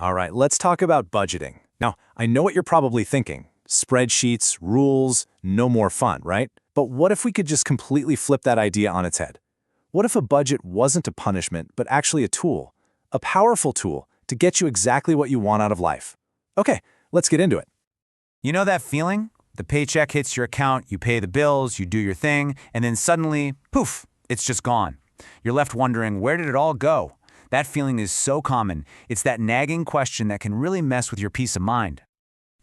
All right, let's talk about budgeting. Now, I know what you're probably thinking. Spreadsheets, rules, no more fun, right? But what if we could just completely flip that idea on its head? What if a budget wasn't a punishment, but actually a tool? A powerful tool to get you exactly what you want out of life. Okay, let's get into it. You know that feeling? The paycheck hits your account, you pay the bills, you do your thing, and then suddenly, poof, it's just gone. You're left wondering, where did it all go? That feeling is so common. It's that nagging question that can really mess with your peace of mind.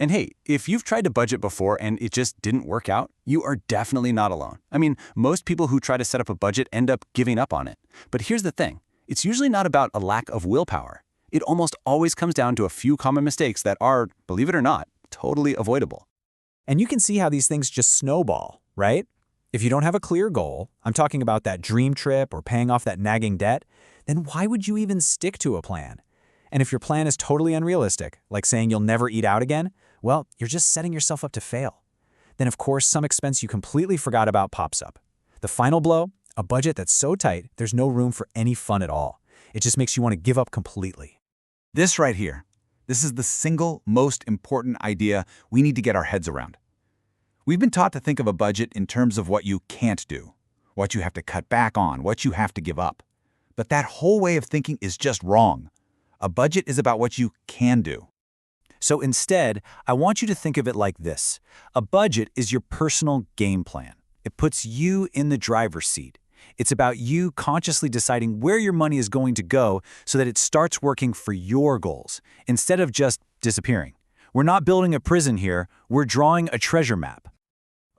And hey, if you've tried to budget before and it just didn't work out, you are definitely not alone. I mean, most people who try to set up a budget end up giving up on it. But here's the thing. It's usually not about a lack of willpower. It almost always comes down to a few common mistakes that are, believe it or not, totally avoidable. And you can see how these things just snowball, right? If you don't have a clear goal, I'm talking about that dream trip or paying off that nagging debt, then why would you even stick to a plan? And if your plan is totally unrealistic, like saying you'll never eat out again, well, you're just setting yourself up to fail. Then of course, some expense you completely forgot about pops up. The final blow, a budget that's so tight, there's no room for any fun at all. It just makes you want to give up completely. This right here, this is the single most important idea we need to get our heads around. We've been taught to think of a budget in terms of what you can't do, what you have to cut back on, what you have to give up. But that whole way of thinking is just wrong. A budget is about what you can do. So instead, I want you to think of it like this. A budget is your personal game plan. It puts you in the driver's seat. It's about you consciously deciding where your money is going to go so that it starts working for your goals, instead of just disappearing. We're not building a prison here, we're drawing a treasure map.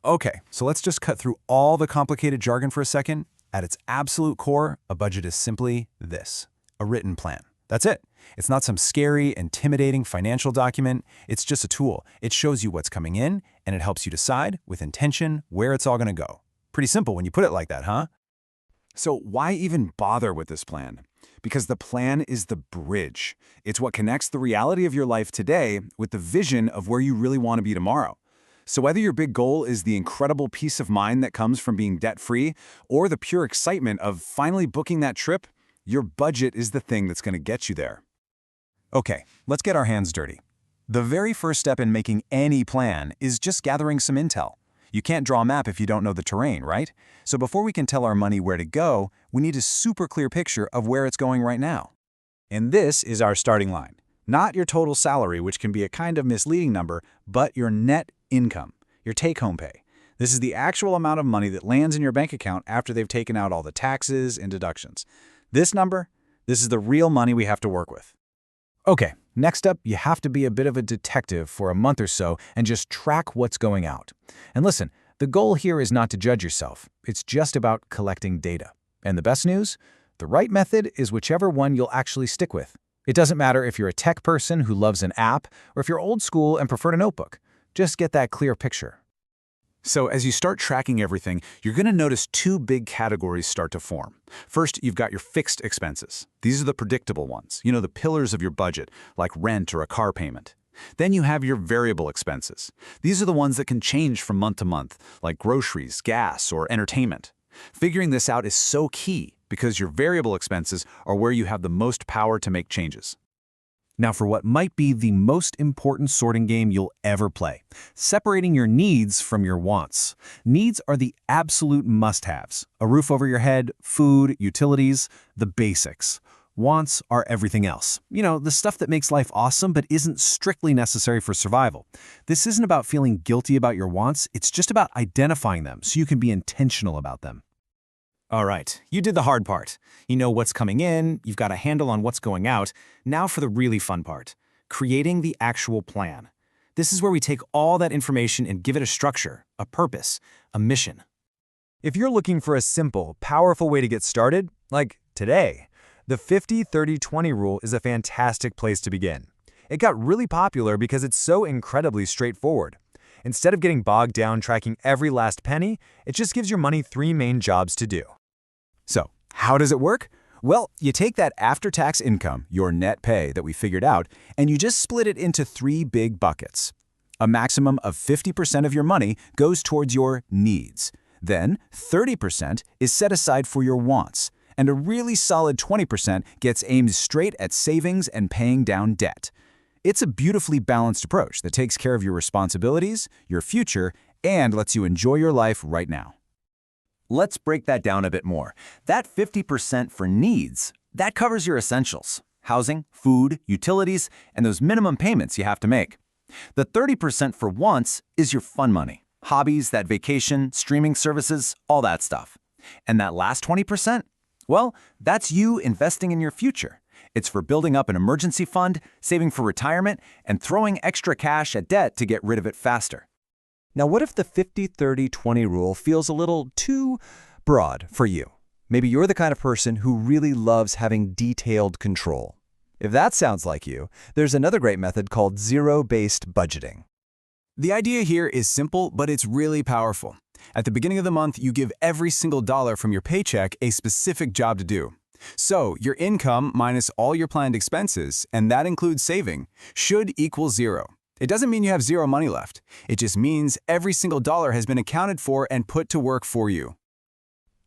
Okay, so let's just cut through all the complicated jargon for a second. At its absolute core, a budget is simply this: a written plan. That's it. It's not some scary, intimidating financial document. It's just a tool. It shows you what's coming in, and it helps you decide, with intention, where it's all going to go. Pretty simple when you put it like that, huh? So why even bother with this plan? Because the plan is the bridge. It's what connects the reality of your life today with the vision of where you really want to be tomorrow. So whether your big goal is the incredible peace of mind that comes from being debt-free, or the pure excitement of finally booking that trip, your budget is the thing that's going to get you there. Okay, let's get our hands dirty. The very first step in making any plan is just gathering some intel. You can't draw a map if you don't know the terrain, right? So before we can tell our money where to go, we need a super clear picture of where it's going right now. And this is our starting line. Not your total salary, which can be a kind of misleading number, but your net income, your take-home pay. This is the actual amount of money that lands in your bank account after they've taken out all the taxes and deductions. This number, this is the real money we have to work with. Okay, next up, you have to be a bit of a detective for a month or so and just track what's going out. And listen, the goal here is not to judge yourself. It's just about collecting data. And the best news? The right method is whichever one you'll actually stick with. It doesn't matter if you're a tech person who loves an app or if you're old school and prefer a notebook. Just get that clear picture. So as you start tracking everything, you're going to notice two big categories start to form. First, you've got your fixed expenses. These are the predictable ones, the pillars of your budget, like rent or a car payment. Then you have your variable expenses. These are the ones that can change from month to month, like groceries, gas, or entertainment. Figuring this out is so key because your variable expenses are where you have the most power to make changes. Now for what might be the most important sorting game you'll ever play, separating your needs from your wants. Needs are the absolute must-haves: a roof over your head, food, utilities, the basics. Wants are everything else. The stuff that makes life awesome but isn't strictly necessary for survival. This isn't about feeling guilty about your wants, it's just about identifying them so you can be intentional about them. All right, you did the hard part. You know what's coming in, you've got a handle on what's going out. Now for the really fun part, creating the actual plan. This is where we take all that information and give it a structure, a purpose, a mission. If you're looking for a simple, powerful way to get started, like today, the 50-30-20 rule is a fantastic place to begin. It got really popular because it's so incredibly straightforward. Instead of getting bogged down tracking every last penny, it just gives your money three main jobs to do. So, how does it work? Well, you take that after-tax income, your net pay that we figured out, and you just split it into three big buckets. A maximum of 50% of your money goes towards your needs. Then, 30% is set aside for your wants. and a really solid 20% gets aimed straight at savings and paying down debt. It's a beautifully balanced approach that takes care of your responsibilities, your future, and lets you enjoy your life right now. Let's break that down a bit more. That 50% for needs, that covers your essentials: housing, food, utilities, and those minimum payments you have to make. The 30% for wants is your fun money: hobbies, that vacation, streaming services, all that stuff. And that last 20%? Well, that's you investing in your future. It's for building up an emergency fund, saving for retirement, and throwing extra cash at debt to get rid of it faster. Now, what if the 50-30-20 rule feels a little too broad for you? Maybe you're the kind of person who really loves having detailed control. If that sounds like you, there's another great method called zero-based budgeting. The idea here is simple, but it's really powerful. At the beginning of the month, you give every single dollar from your paycheck a specific job to do. So, your income minus all your planned expenses, and that includes saving, should equal zero. It doesn't mean you have zero money left. It just means every single dollar has been accounted for and put to work for you.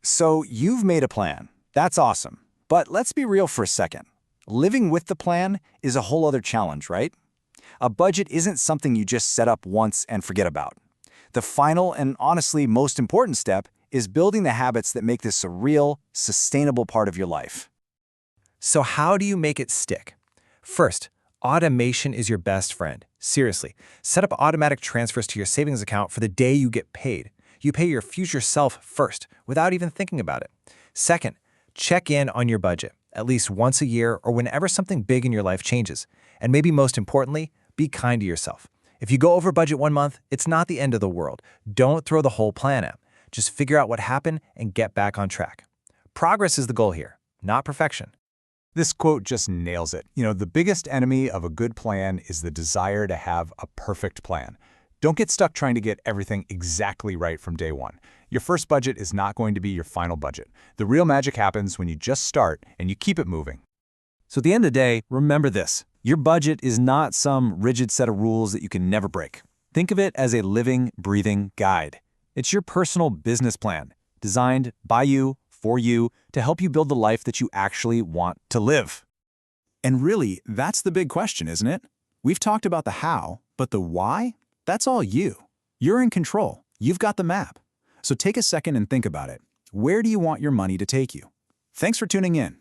So, you've made a plan. That's awesome. But let's be real for a second. Living with the plan is a whole other challenge, right? A budget isn't something you just set up once and forget about. The final and honestly most important step is building the habits that make this a real, sustainable part of your life. So how do you make it stick? First, automation is your best friend. Seriously, set up automatic transfers to your savings account for the day you get paid. You pay your future self first, without even thinking about it. Second, check in on your budget, at least once a year or whenever something big in your life changes. And maybe most importantly, be kind to yourself. If you go over budget one month, it's not the end of the world. Don't throw the whole plan out. Just figure out what happened and get back on track. Progress is the goal here, not perfection. This quote just nails it. The biggest enemy of a good plan is the desire to have a perfect plan. Don't get stuck trying to get everything exactly right from day one. Your first budget is not going to be your final budget. The real magic happens when you just start and you keep it moving. So at the end of the day, remember this. Your budget is not some rigid set of rules that you can never break. Think of it as a living, breathing guide. It's your personal business plan, designed by you, for you, to help you build the life that you actually want to live. And really, that's the big question, isn't it? We've talked about the how, but the why? That's all you. You're in control. You've got the map. So take a second and think about it. Where do you want your money to take you? Thanks for tuning in.